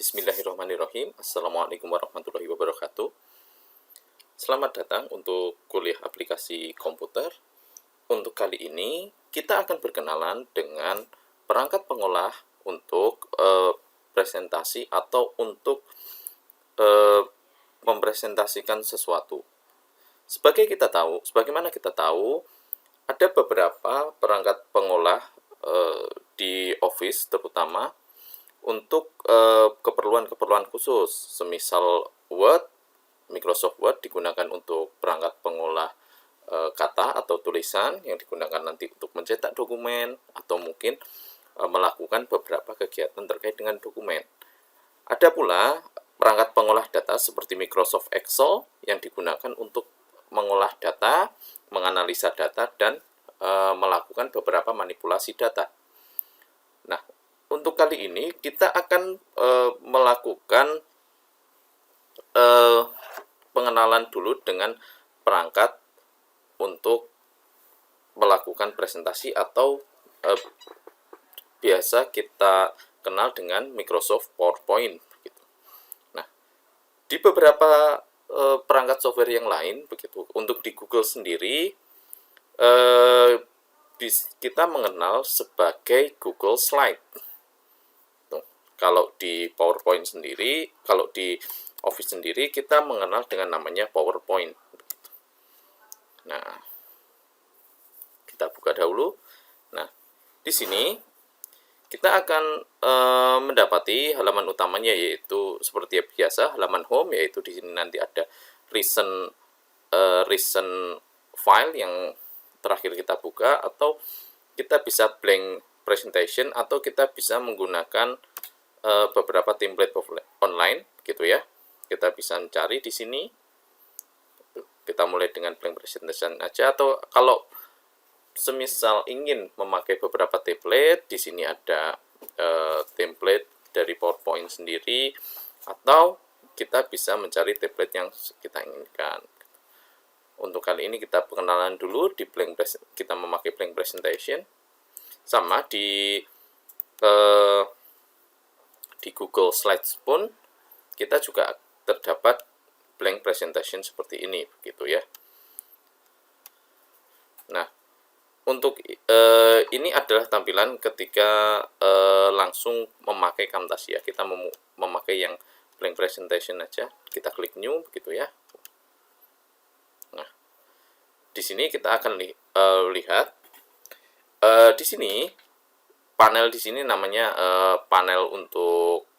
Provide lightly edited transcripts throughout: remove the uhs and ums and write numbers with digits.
Bismillahirrahmanirrahim. Assalamualaikum warahmatullahi wabarakatuh. Selamat datang untuk kuliah aplikasi komputer. Untuk kali ini, kita akan berkenalan dengan perangkat pengolah untuk presentasi atau untuk mempresentasikan sesuatu. Sebagaimana kita tahu, ada beberapa perangkat pengolah di Office terutama untuk keperluan-keperluan khusus, semisal Word, Microsoft Word digunakan untuk perangkat pengolah kata atau tulisan yang digunakan nanti untuk mencetak dokumen atau mungkin melakukan beberapa kegiatan terkait dengan dokumen. Ada pula perangkat pengolah data seperti Microsoft Excel yang digunakan untuk mengolah data, menganalisa data, dan melakukan beberapa manipulasi data. Nah, untuk kali ini kita akan melakukan pengenalan dulu dengan perangkat untuk melakukan presentasi atau biasa kita kenal dengan Microsoft PowerPoint. Nah, di beberapa perangkat software yang lain, begitu. Untuk di Google sendiri, kita mengenal sebagai Google Slide. Kalau di PowerPoint sendiri, kalau di Office sendiri, kita mengenal dengan namanya PowerPoint. Nah, kita buka dahulu. Nah, di sini kita akan mendapati halaman utamanya, yaitu seperti biasa halaman home, yaitu di sini nanti ada recent file yang terakhir kita buka, atau kita bisa blank presentation, atau kita bisa menggunakan beberapa template online, gitu ya. Kita bisa mencari di sini. Kita mulai dengan blank presentation aja, atau kalau semisal ingin memakai beberapa template, di sini ada template dari PowerPoint sendiri, atau kita bisa mencari template yang kita inginkan. Untuk kali ini kita perkenalan dulu kita memakai blank presentation. Sama di Google Slides pun kita juga terdapat blank presentation seperti ini, begitu ya. Nah, untuk ini adalah tampilan ketika langsung memakai Camtasia. Kita memakai yang blank presentation aja. Kita klik new, begitu ya. Nah, di sini kita akan lihat di sini panel di sini namanya panel untuk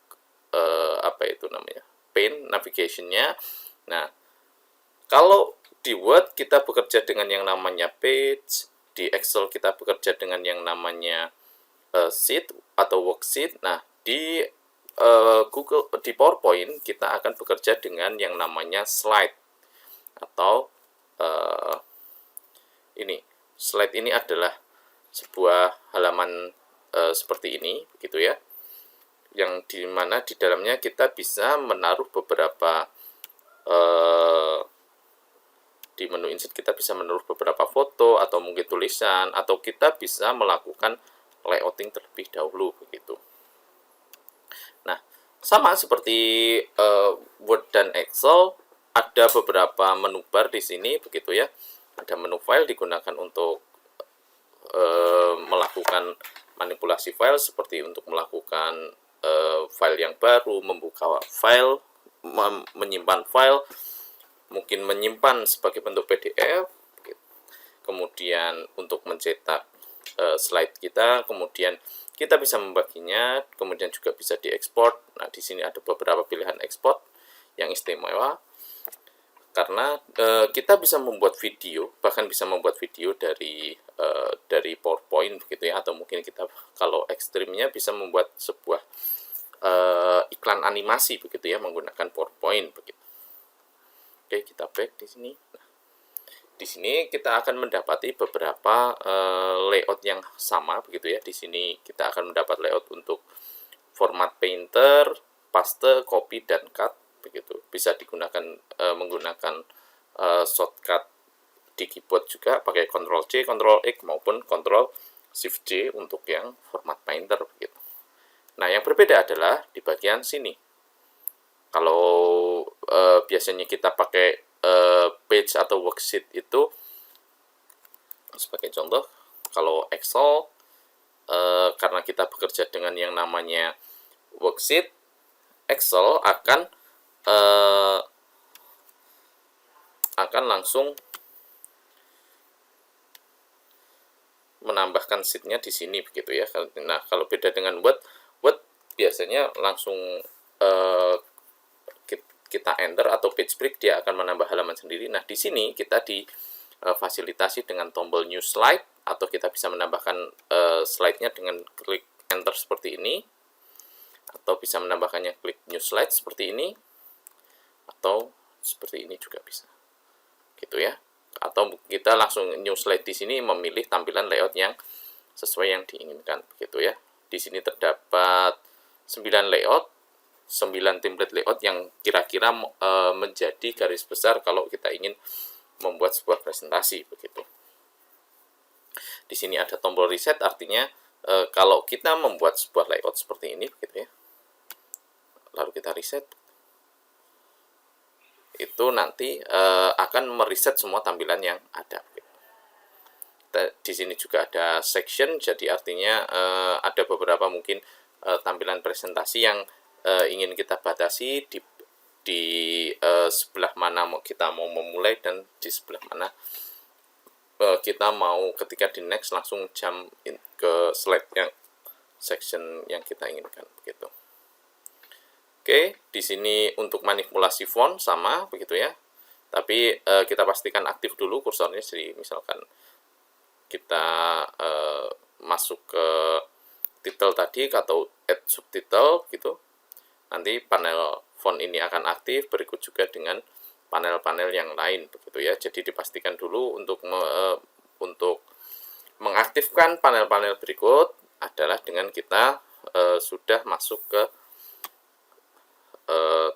apa itu namanya, pane navigation-nya. Nah, kalau di Word kita bekerja dengan yang namanya page, di Excel kita bekerja dengan yang namanya sheet atau worksheet. Nah, di di PowerPoint kita akan bekerja dengan yang namanya slide atau ini. Slide ini adalah sebuah halaman seperti ini, gitu ya, yang dimana di dalamnya kita bisa menaruh beberapa di menu insert kita bisa menaruh beberapa foto atau mungkin tulisan, atau kita bisa melakukan layouting terlebih dahulu, begitu. Nah, sama seperti Word dan Excel, ada beberapa menu bar di sini, begitu ya. Ada menu file digunakan untuk melakukan manipulasi file, seperti untuk melakukan file yang baru, membuka file, menyimpan file, mungkin menyimpan sebagai bentuk PDF, kemudian untuk mencetak slide kita, kemudian kita bisa membaginya, kemudian juga bisa diekspor. Nah, di sini ada beberapa pilihan ekspor yang istimewa, karena kita bisa membuat video, bahkan bisa membuat video dari PowerPoint, begitu ya, atau mungkin kita kalau ekstrimnya bisa membuat sebuah iklan animasi, begitu ya, menggunakan PowerPoint, begitu. Oke, kita back di sini. Nah, di sini kita akan mendapati beberapa layout yang sama, begitu ya. Di sini kita akan mendapat layout untuk format painter, paste, copy, dan cut, begitu. Bisa digunakan menggunakan shortcut di keyboard juga, pakai Ctrl C, Ctrl X maupun Ctrl Shift J untuk yang format painter, begitu. Nah, yang berbeda adalah di bagian sini. Kalau biasanya kita pakai page atau worksheet itu, sebagai contoh, kalau Excel, karena kita bekerja dengan yang namanya worksheet, Excel akan langsung menambahkan sheet-nya di sini begitu ya. Nah, kalau beda dengan Word biasanya langsung kita enter atau page break, dia akan menambah halaman sendiri. Nah, di sini kita difasilitasi dengan tombol new slide, atau kita bisa menambahkan slide-nya dengan klik enter seperti ini, atau bisa menambahkannya klik new slide seperti ini, atau seperti ini juga bisa. Gitu ya. Atau kita langsung new slide di sini, memilih tampilan layout yang sesuai yang diinginkan begitu ya. Di sini terdapat 9 layout, 9 template layout yang kira-kira menjadi garis besar kalau kita ingin membuat sebuah presentasi begitu. Di sini ada tombol reset, artinya kalau kita membuat sebuah layout seperti ini begitu ya, lalu kita reset, itu nanti akan mereset semua tampilan yang ada. Di sini juga ada section, jadi artinya ada beberapa mungkin tampilan presentasi yang ingin kita batasi di sebelah mana kita mau memulai, dan di sebelah mana kita mau ketika di next langsung jump ke slide yang section yang kita inginkan begitu. Oke, di sini untuk manipulasi font sama begitu ya. Tapi kita pastikan aktif dulu kursornya. Jadi misalkan kita masuk ke title tadi atau add subtitle gitu, nanti panel font ini akan aktif, berikut juga dengan panel-panel yang lain begitu ya. Jadi dipastikan dulu untuk mengaktifkan panel-panel berikut adalah dengan kita sudah masuk ke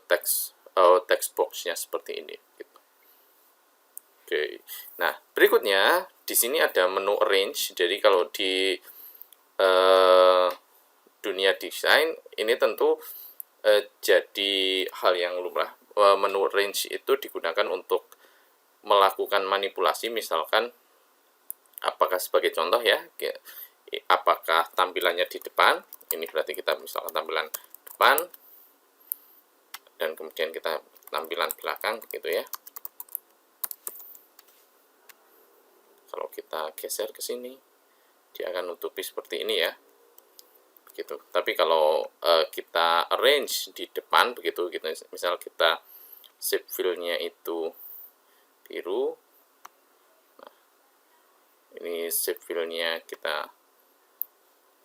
text box-nya seperti ini gitu. Oke. Nah, berikutnya di sini ada menu arrange. Jadi kalau di dunia desain ini tentu jadi hal yang lumrah. Menu range itu digunakan untuk melakukan manipulasi, misalkan apakah sebagai contoh ya, apakah tampilannya di depan, ini berarti kita misalkan tampilan depan, dan kemudian kita tampilan belakang gitu ya. Kalau kita geser ke sini, dia akan nutupi seperti ini ya. Gitu. Tapi kalau kita arrange di depan begitu, gitu, misal kita shape fill-nya itu biru, nah, ini shape fill-nya kita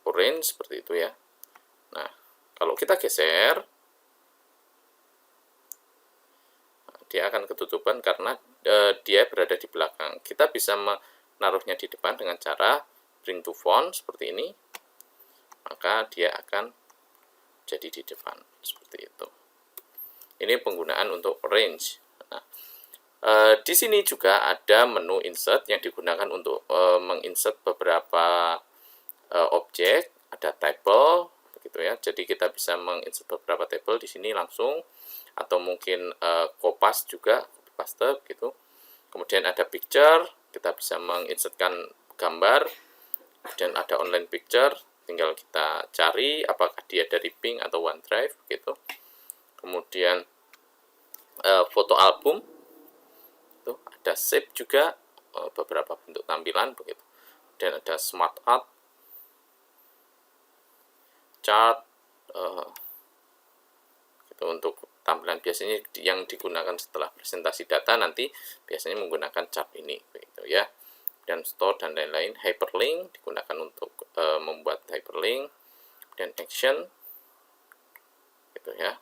orange seperti itu ya. Nah, kalau kita geser, dia akan ketutupan karena dia berada di belakang. Kita bisa menaruhnya di depan dengan cara bring to font seperti ini, maka dia akan jadi di depan seperti itu. Ini penggunaan untuk range. Nah, di sini juga ada menu insert yang digunakan untuk menginsert beberapa objek. Ada table begitu ya. Jadi kita bisa menginsert beberapa table di sini langsung, atau mungkin kopas juga, paste gitu. Kemudian ada picture, kita bisa menginsertkan gambar. Kemudian ada online picture, tinggal kita cari apakah dia dari Bing atau OneDrive gitu. Kemudian foto album, tuh ada shape juga, beberapa bentuk tampilan begitu. Dan ada smart art, chart, gitu, untuk tampilan biasanya yang digunakan setelah presentasi data nanti biasanya menggunakan chart ini begitu ya. Dan store dan lain-lain. Hyperlink digunakan untuk membuat hyperlink, dan action gitu ya.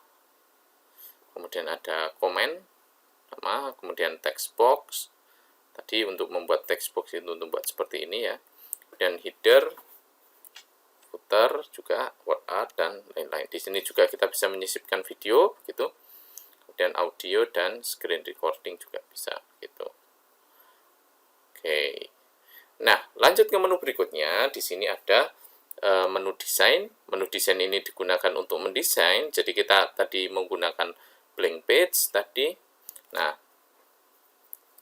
Kemudian ada comment sama, kemudian text box tadi untuk membuat text box itu untuk membuat seperti ini ya, dan header, footer juga, word art dan lain-lain. Di sini juga kita bisa menyisipkan video gitu, kemudian audio dan screen recording juga bisa gitu. Oke. Nah, lanjut ke menu berikutnya. Di sini ada menu desain. Menu desain ini digunakan untuk mendesain. Jadi kita tadi menggunakan blank page tadi. Nah,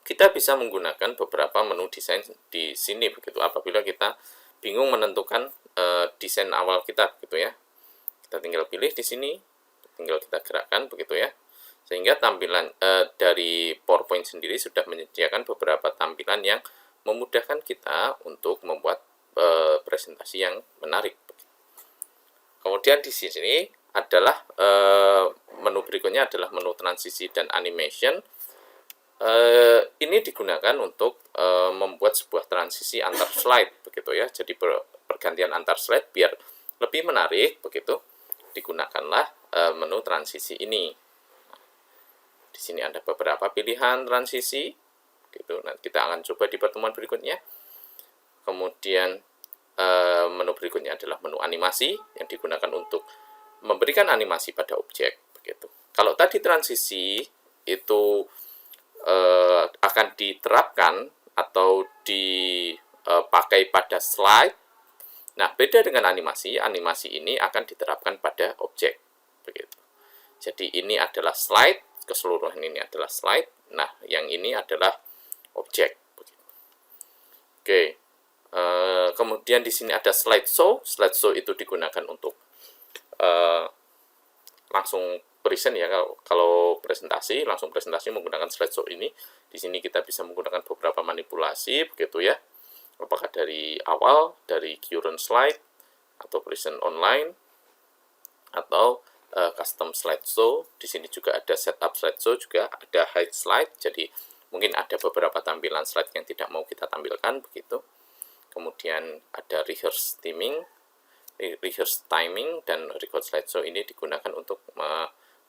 kita bisa menggunakan beberapa menu desain di sini begitu apabila kita bingung menentukan desain awal kita begitu ya. Kita tinggal pilih di sini, tinggal kita gerakkan begitu ya. Sehingga tampilan dari PowerPoint sendiri sudah menyediakan beberapa tampilan yang memudahkan kita untuk membuat presentasi yang menarik. Kemudian di sini adalah menu berikutnya adalah menu transisi dan animation. Ini digunakan untuk membuat sebuah transisi antar slide begitu ya. Jadi pergantian antar slide biar lebih menarik begitu. Digunakanlah menu transisi ini. Di sini ada beberapa pilihan transisi gitu. Nah, kita akan coba di pertemuan berikutnya. Kemudian menu berikutnya adalah menu animasi yang digunakan untuk memberikan animasi pada objek begitu. Kalau tadi transisi itu akan diterapkan atau dipakai pada slide. Nah, beda dengan animasi. Animasi ini akan diterapkan pada objek begitu. Jadi ini adalah slide, keseluruhan ini adalah slide. Nah, yang ini adalah objek begitu. Oke. Kemudian di sini ada slideshow. Slideshow itu digunakan untuk langsung present ya. Kalau presentasi, langsung presentasi menggunakan slideshow ini. Di sini kita bisa menggunakan beberapa manipulasi begitu ya. Apakah dari awal, dari current slide, atau present online, atau custom slideshow. Di sini juga ada setup slideshow, juga ada hide slide. Jadi mungkin ada beberapa tampilan slide yang tidak mau kita tampilkan begitu. Kemudian ada rehearse timing, dan record slideshow ini digunakan untuk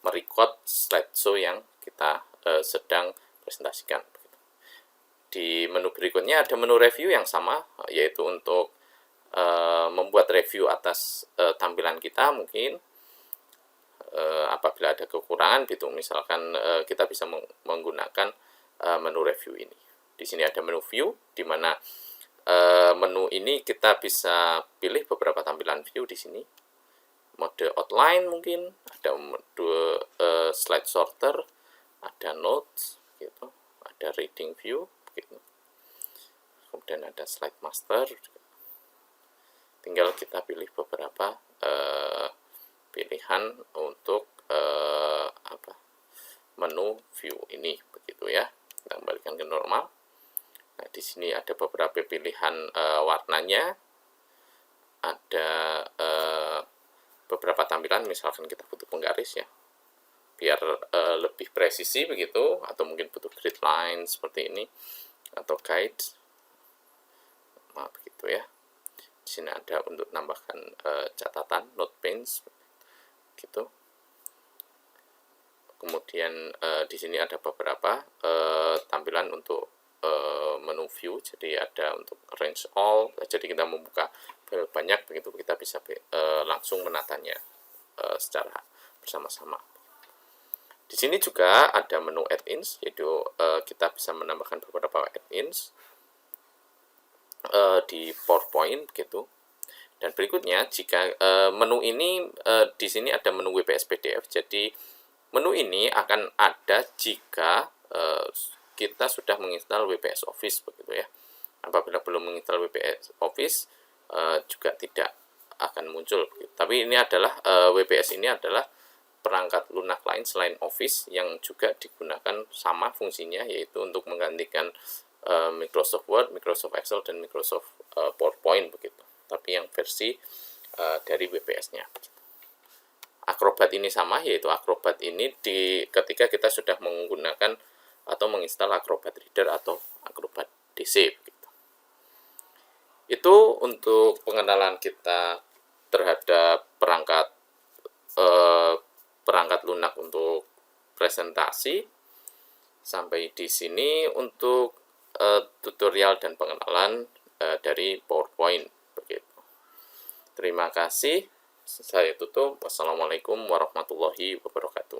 merecord slideshow yang kita sedang presentasikan. Di menu berikutnya ada menu review yang sama, yaitu untuk membuat review atas tampilan kita mungkin. Apabila ada kekurangan gitu, misalkan kita bisa menggunakan menu review ini. Di sini ada menu view, di mana menu ini kita bisa pilih beberapa tampilan view di sini. Mode outline mungkin, ada mode slide sorter, ada notes gitu, ada reading view gitu. Kemudian ada slide master. Tinggal kita pilih beberapa pilihan untuk menu view ini begitu ya. Kita kembalikan ke normal. Nah, di sini ada beberapa pilihan warnanya, ada beberapa tampilan, misalkan kita butuh penggaris ya, biar lebih presisi begitu, atau mungkin butuh grid line seperti ini, atau guide, nah begitu ya. Di sini ada untuk nambahkan catatan, note panes, gitu. Kemudian di sini ada beberapa tampilan untuk menu view, jadi ada untuk arrange all, jadi kita membuka banyak begitu, kita bisa langsung menatanya secara bersama-sama. Di sini juga ada menu add-ins, yaitu kita bisa menambahkan beberapa add-ins di PowerPoint gitu. Dan berikutnya, jika menu ini di sini ada menu WPS PDF, jadi menu ini akan ada jika kita sudah menginstal WPS Office begitu ya. Apabila belum menginstal WPS Office juga tidak akan muncul. Tapi ini adalah WPS ini adalah perangkat lunak lain selain Office yang juga digunakan sama fungsinya, yaitu untuk menggantikan Microsoft Word, Microsoft Excel, dan Microsoft PowerPoint begitu. Tapi yang versi dari WPS-nya. Acrobat ini sama, yaitu Acrobat ini ketika kita sudah menggunakan atau menginstal Acrobat Reader atau Acrobat DC begitu. Itu untuk pengenalan kita terhadap perangkat lunak untuk presentasi. Sampai di sini untuk tutorial dan pengenalan dari PowerPoint begitu. Terima kasih. Saya tutup. Wassalamualaikum warahmatullahi wabarakatuh.